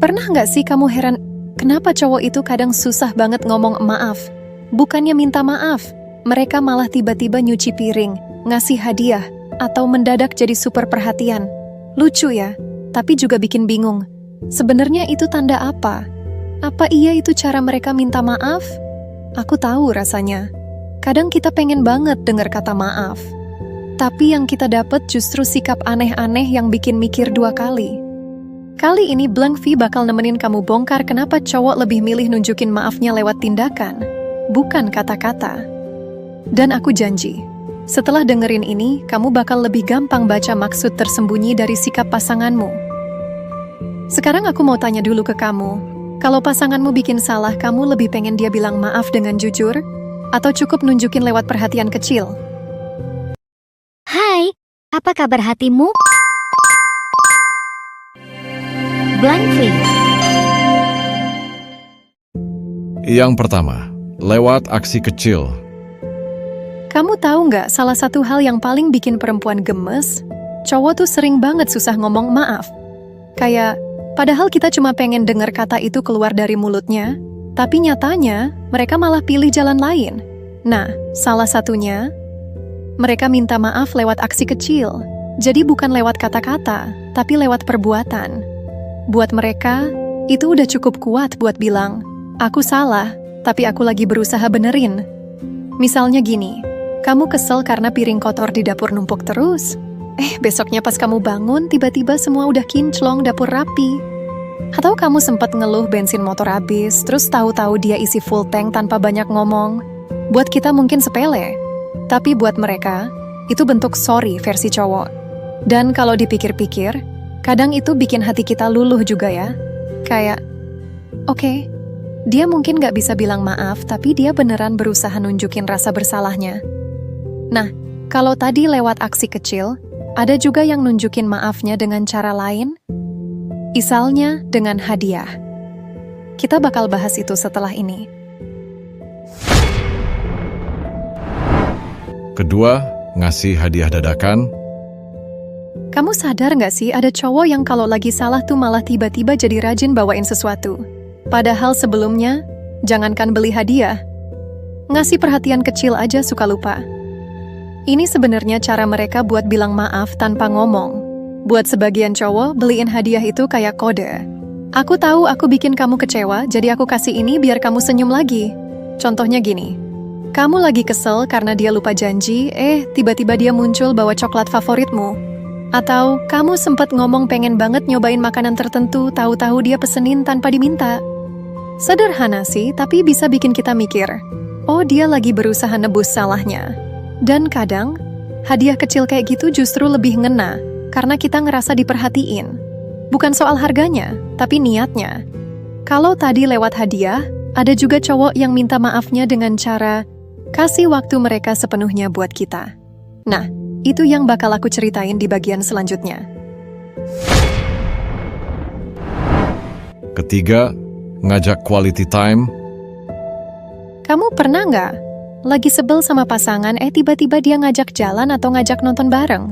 Pernah nggak sih kamu heran, kenapa cowok itu kadang susah banget ngomong maaf? Bukannya minta maaf, mereka malah tiba-tiba nyuci piring, ngasih hadiah, atau mendadak jadi super perhatian. Lucu ya, tapi juga bikin bingung. Sebenarnya itu tanda apa? Apa iya itu cara mereka minta maaf? Aku tahu rasanya. Kadang kita pengen banget dengar kata maaf. Tapi yang kita dapat justru sikap aneh-aneh yang bikin mikir dua kali. Kali ini Blank V bakal nemenin kamu bongkar kenapa cowok lebih milih nunjukin maafnya lewat tindakan, bukan kata-kata. Dan aku janji, setelah dengerin ini, kamu bakal lebih gampang baca maksud tersembunyi dari sikap pasanganmu. Sekarang aku mau tanya dulu ke kamu, kalau pasanganmu bikin salah, kamu lebih pengen dia bilang maaf dengan jujur? Atau cukup nunjukin lewat perhatian kecil? Hai, apa kabar hatimu? Blank V. Yang pertama, lewat aksi kecil. Kamu tahu nggak salah satu hal yang paling bikin perempuan gemes? Cowok tuh sering banget susah ngomong maaf. Kayak, padahal kita cuma pengen dengar kata itu keluar dari mulutnya, tapi nyatanya mereka malah pilih jalan lain. Nah, salah satunya, mereka minta maaf lewat aksi kecil. Jadi bukan lewat kata-kata, tapi lewat perbuatan. Buat mereka, itu udah cukup kuat buat bilang, aku salah, tapi aku lagi berusaha benerin. Misalnya gini, kamu kesel karena piring kotor di dapur numpuk terus. Besoknya pas kamu bangun, tiba-tiba semua udah kinclong, dapur rapi. Atau kamu sempat ngeluh bensin motor habis, terus tahu-tahu dia isi full tank tanpa banyak ngomong. Buat kita mungkin sepele, tapi buat mereka, itu bentuk sorry versi cowok. Dan kalau dipikir-pikir, kadang itu bikin hati kita luluh juga ya. Kayak, oke, dia mungkin gak bisa bilang maaf, tapi dia beneran berusaha nunjukin rasa bersalahnya. Nah, kalau tadi lewat aksi kecil, ada juga yang nunjukin maafnya dengan cara lain. Misalnya dengan hadiah. Kita bakal bahas itu setelah ini. Kedua, ngasih hadiah dadakan. Kamu sadar nggak sih ada cowok yang kalau lagi salah tuh malah tiba-tiba jadi rajin bawain sesuatu. Padahal sebelumnya, jangankan beli hadiah, ngasih perhatian kecil aja suka lupa. Ini sebenarnya cara mereka buat bilang maaf tanpa ngomong. Buat sebagian cowok, beliin hadiah itu kayak kode. Aku tahu aku bikin kamu kecewa, jadi aku kasih ini biar kamu senyum lagi. Contohnya gini, kamu lagi kesel karena dia lupa janji, tiba-tiba dia muncul bawa coklat favoritmu. Atau kamu sempat ngomong pengen banget nyobain makanan tertentu, tahu-tahu dia pesenin tanpa diminta. Sederhana sih, tapi bisa bikin kita mikir, oh dia lagi berusaha nebus salahnya. Dan kadang, hadiah kecil kayak gitu justru lebih ngena, karena kita ngerasa diperhatiin. Bukan soal harganya, tapi niatnya. Kalau tadi lewat hadiah, ada juga cowok yang minta maafnya dengan cara kasih waktu mereka sepenuhnya buat kita. Nah, itu yang bakal aku ceritain di bagian selanjutnya. Ketiga, ngajak quality time. Kamu pernah nggak lagi sebel sama pasangan, tiba-tiba dia ngajak jalan atau ngajak nonton bareng?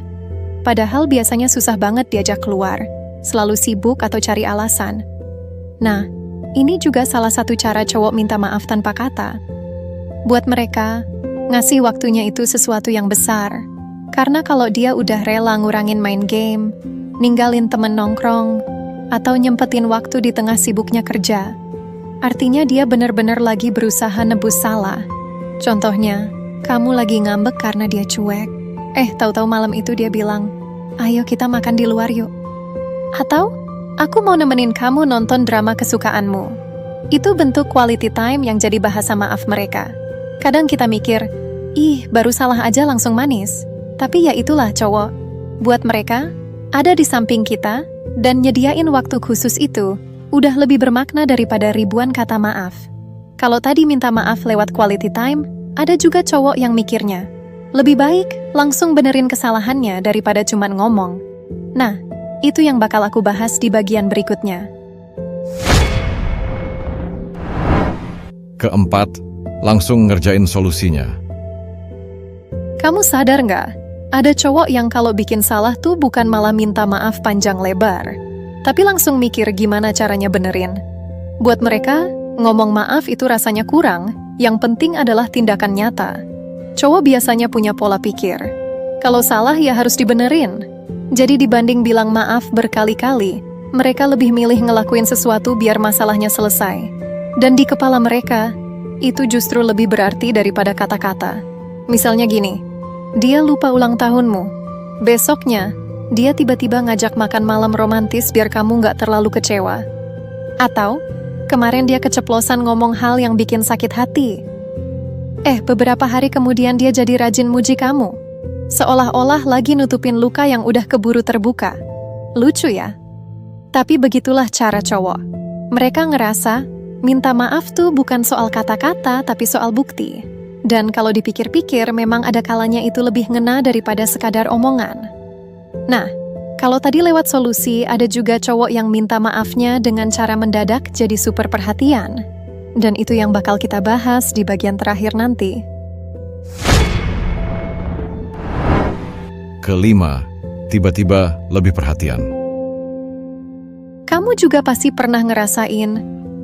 Padahal biasanya susah banget diajak keluar, selalu sibuk atau cari alasan. Nah, ini juga salah satu cara cowok minta maaf tanpa kata. Buat mereka, ngasih waktunya itu sesuatu yang besar. Karena kalau dia udah rela ngurangin main game, ninggalin temen nongkrong, atau nyempetin waktu di tengah sibuknya kerja, artinya dia benar-benar lagi berusaha nebus salah. Contohnya, kamu lagi ngambek karena dia cuek. Tahu-tahu malam itu dia bilang, ayo kita makan di luar yuk. Atau, aku mau nemenin kamu nonton drama kesukaanmu. Itu bentuk quality time yang jadi bahasa maaf mereka. Kadang kita mikir, baru salah aja langsung manis. Tapi ya itulah cowok. Buat mereka, ada di samping kita, dan nyediain waktu khusus itu, udah lebih bermakna daripada ribuan kata maaf. Kalau tadi minta maaf lewat quality time, ada juga cowok yang mikirnya, lebih baik langsung benerin kesalahannya daripada cuman ngomong. Nah, itu yang bakal aku bahas di bagian berikutnya. Keempat, langsung ngerjain solusinya. Kamu sadar nggak? Ada cowok yang kalau bikin salah tuh bukan malah minta maaf panjang lebar. tapi langsung mikir gimana caranya benerin. Buat mereka, ngomong maaf itu rasanya kurang, yang penting adalah tindakan nyata. Cowok biasanya punya pola pikir. Kalau salah ya harus dibenerin. Jadi dibanding bilang maaf berkali-kali, mereka lebih milih ngelakuin sesuatu biar masalahnya selesai. Dan di kepala mereka, itu justru lebih berarti daripada kata-kata. Misalnya gini, dia lupa ulang tahunmu. Besoknya, dia tiba-tiba ngajak makan malam romantis biar kamu nggak terlalu kecewa. Atau, kemarin dia keceplosan ngomong hal yang bikin sakit hati. Beberapa hari kemudian dia jadi rajin muji kamu. Seolah-olah lagi nutupin luka yang udah keburu terbuka. Lucu ya? Tapi begitulah cara cowok. Mereka ngerasa, minta maaf tuh bukan soal kata-kata tapi soal bukti. Dan kalau dipikir-pikir memang ada kalanya itu lebih ngena daripada sekadar omongan. Nah, kalau tadi lewat solusi, ada juga cowok yang minta maafnya dengan cara mendadak jadi super perhatian. Dan itu yang bakal kita bahas di bagian terakhir nanti. Kelima, tiba-tiba lebih perhatian. Kamu juga pasti pernah ngerasain,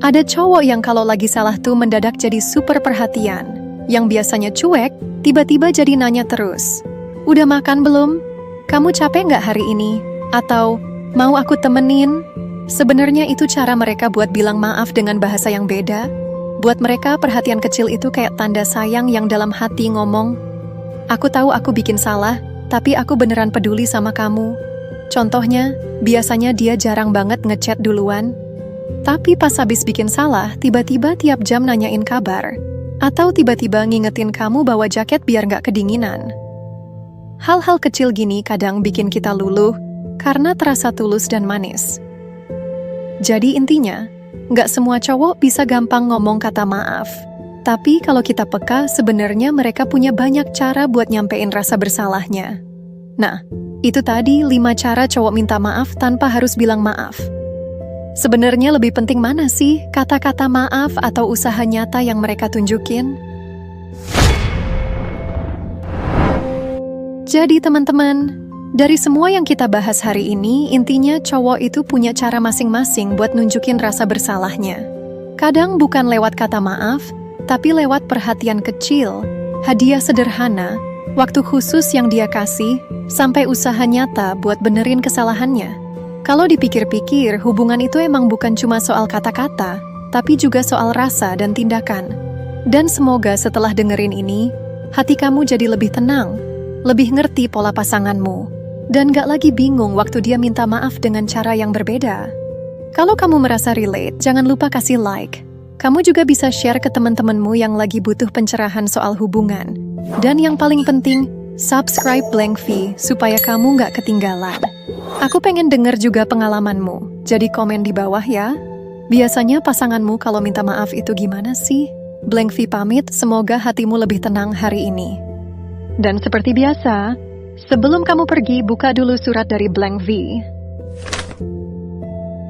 ada cowok yang kalau lagi salah tuh mendadak jadi super perhatian. Yang biasanya cuek, tiba-tiba jadi nanya terus. Udah makan belum? Kamu capek nggak hari ini? Atau, mau aku temenin? Sebenarnya itu cara mereka buat bilang maaf dengan bahasa yang beda. Buat mereka, perhatian kecil itu kayak tanda sayang yang dalam hati ngomong, aku tahu aku bikin salah, tapi aku beneran peduli sama kamu. Contohnya, biasanya dia jarang banget ngechat duluan. Tapi pas habis bikin salah, tiba-tiba tiap jam nanyain kabar. Atau tiba-tiba ngingetin kamu bawa jaket biar nggak kedinginan. Hal-hal kecil gini kadang bikin kita luluh karena terasa tulus dan manis. Jadi intinya, nggak semua cowok bisa gampang ngomong kata maaf. Tapi kalau kita peka, sebenarnya mereka punya banyak cara buat nyampein rasa bersalahnya. Nah, itu tadi 5 cara cowok minta maaf tanpa harus bilang maaf. Sebenarnya lebih penting mana sih, kata-kata maaf atau usaha nyata yang mereka tunjukin? Jadi teman-teman, dari semua yang kita bahas hari ini, intinya cowok itu punya cara masing-masing buat nunjukin rasa bersalahnya. Kadang bukan lewat kata maaf, tapi lewat perhatian kecil, hadiah sederhana, waktu khusus yang dia kasih, sampai usaha nyata buat benerin kesalahannya. Kalau dipikir-pikir, hubungan itu emang bukan cuma soal kata-kata, tapi juga soal rasa dan tindakan. Dan semoga setelah dengerin ini, hati kamu jadi lebih tenang, lebih ngerti pola pasanganmu, dan gak lagi bingung waktu dia minta maaf dengan cara yang berbeda. Kalau kamu merasa relate, jangan lupa kasih like. Kamu juga bisa share ke teman-temanmu yang lagi butuh pencerahan soal hubungan. Dan yang paling penting, subscribe Blank V supaya kamu gak ketinggalan. Aku pengen denger juga pengalamanmu, jadi komen di bawah ya. Biasanya pasanganmu kalau minta maaf itu gimana sih? Blank V pamit, semoga hatimu lebih tenang hari ini. Dan seperti biasa, sebelum kamu pergi, buka dulu surat dari Blank V.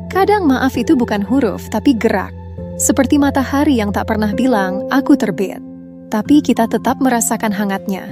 Kadang maaf itu bukan huruf, tapi gerak. Seperti matahari yang tak pernah bilang, aku terbit. Tapi kita tetap merasakan hangatnya.